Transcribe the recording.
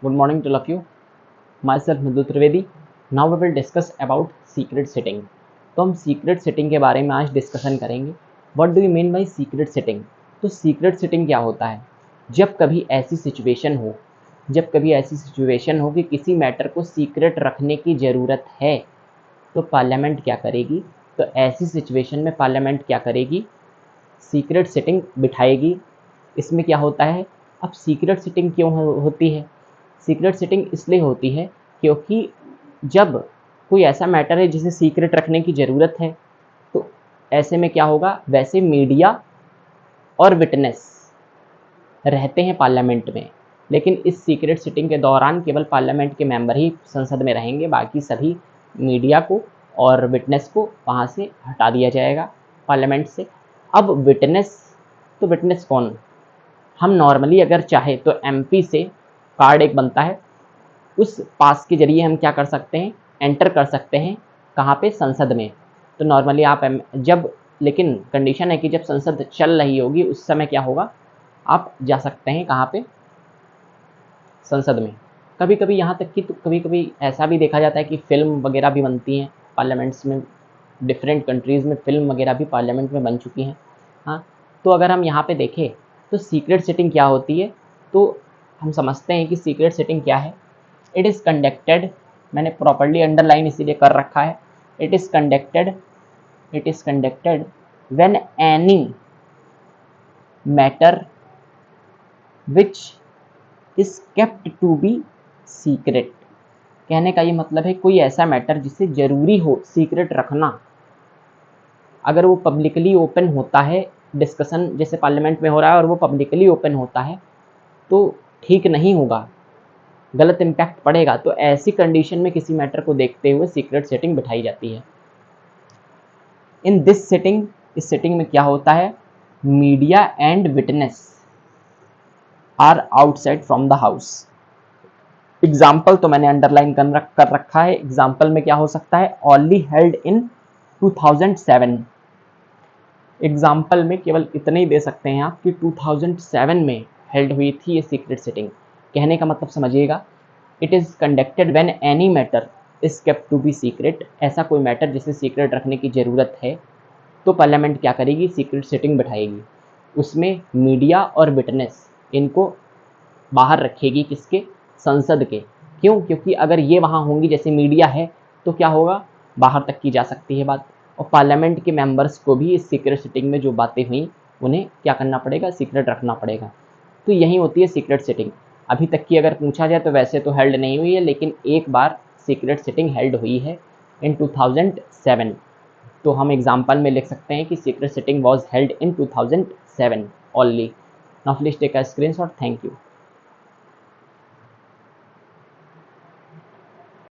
Good morning to all of you. Myself Mridul Trivedi. Now we will discuss about secret setting. तो हम secret setting के बारे में आज डिस्कशन करेंगे. What do you mean by secret setting? तो secret setting क्या होता है? जब कभी ऐसी सिचुएशन हो कि किसी मैटर को सीक्रेट रखने की ज़रूरत है, तो पार्लियामेंट क्या करेगी? तो ऐसी सिचुएशन में पार्लियामेंट क्या करेगी? सीक्रेट सेटिंग बिठाएगी. इसमें क्या होता है? अब सीक्रेट सेटिंग क्यों होती है? सीक्रेट सेटिंग इसलिए होती है क्योंकि जब कोई ऐसा मैटर है जिसे सीक्रेट रखने की ज़रूरत है, तो ऐसे में क्या होगा? वैसे मीडिया और विटनेस रहते हैं पार्लियामेंट में, लेकिन इस सीक्रेट सेटिंग के दौरान केवल पार्लियामेंट के मेंबर ही संसद में रहेंगे. बाकी सभी मीडिया को और विटनेस को वहाँ से हटा दिया जाएगा पार्लियामेंट से. अब विटनेस कौन? हम नॉर्मली अगर चाहे तो एमपी से कार्ड एक बनता है, उस पास के जरिए हम क्या कर सकते हैं? एंटर कर सकते हैं. कहाँ पे? संसद में. तो नॉर्मली आप लेकिन कंडीशन है कि जब संसद चल रही होगी उस समय क्या होगा? आप जा सकते हैं कहाँ पे? संसद में. कभी कभी यहाँ तक कि तो कभी कभी ऐसा भी देखा जाता है कि फिल्म वगैरह भी बनती हैं पार्लियामेंट्स में. डिफरेंट कंट्रीज़ में फिल्म वगैरह भी पार्लियामेंट में बन चुकी हैं. हाँ, तो अगर हम यहाँ पे देखें तो सीक्रेट सेटिंग क्या होती है, तो हम समझते हैं कि सीक्रेट सेटिंग क्या है. इट इज़ कंडक्टेड, मैंने प्रॉपर्ली अंडरलाइन इसीलिए कर रखा है. It is conducted when any matter which is kept to be secret. कहने का ये मतलब है कोई ऐसा मैटर जिसे ज़रूरी हो सीक्रेट रखना, अगर वो पब्लिकली ओपन होता है, डिस्कशन जैसे पार्लियामेंट में हो रहा है और वो पब्लिकली ओपन होता है, तो ठीक नहीं होगा, गलत इम्पैक्ट पड़ेगा. तो ऐसी कंडीशन में किसी मैटर को देखते हुए सीक्रेट सेटिंग बिठाई जाती है. इन दिस सेटिंग, इस सेटिंग में क्या होता है? Media and witness are outside from the house. Example तो मैंने अंडरलाइन कर रखा है. एग्जाम्पल में क्या हो सकता है? Only held in 2007. एग्जाम्पल में केवल इतने ही दे सकते हैं आप कि 2007 में हेल्ड हुई थी ये सीक्रेट सेटिंग. कहने का मतलब समझिएगा, it is conducted when any matter is kept to be secret. ऐसा कोई मैटर जिसे सीक्रेट रखने की ज़रूरत है, तो पार्लियामेंट क्या करेगी? सीक्रेट सेटिंग बिठाएगी. उसमें मीडिया और विटनेस इनको बाहर रखेगी. किसके? संसद के. क्यों? क्योंकि अगर ये वहाँ होंगी, जैसे मीडिया है, तो क्या होगा? बाहर तक की जा सकती है बात. और पार्लियामेंट के मेंबर्स को भी इस सीक्रेट सेटिंग में जो बातें हुई उन्हें क्या करना पड़ेगा? सीक्रेट रखना पड़ेगा. तो यही होती है सीक्रेट सेटिंग. अभी तक की अगर पूछा जाए तो वैसे तो हेल्ड नहीं हुई है, लेकिन एक बार सीक्रेट सेटिंग हेल्ड हुई है इन 2007. तो हम एग्जाम्पल में लिख सकते हैं कि secret setting was held in 2007 only. Now please take a screenshot. Thank you.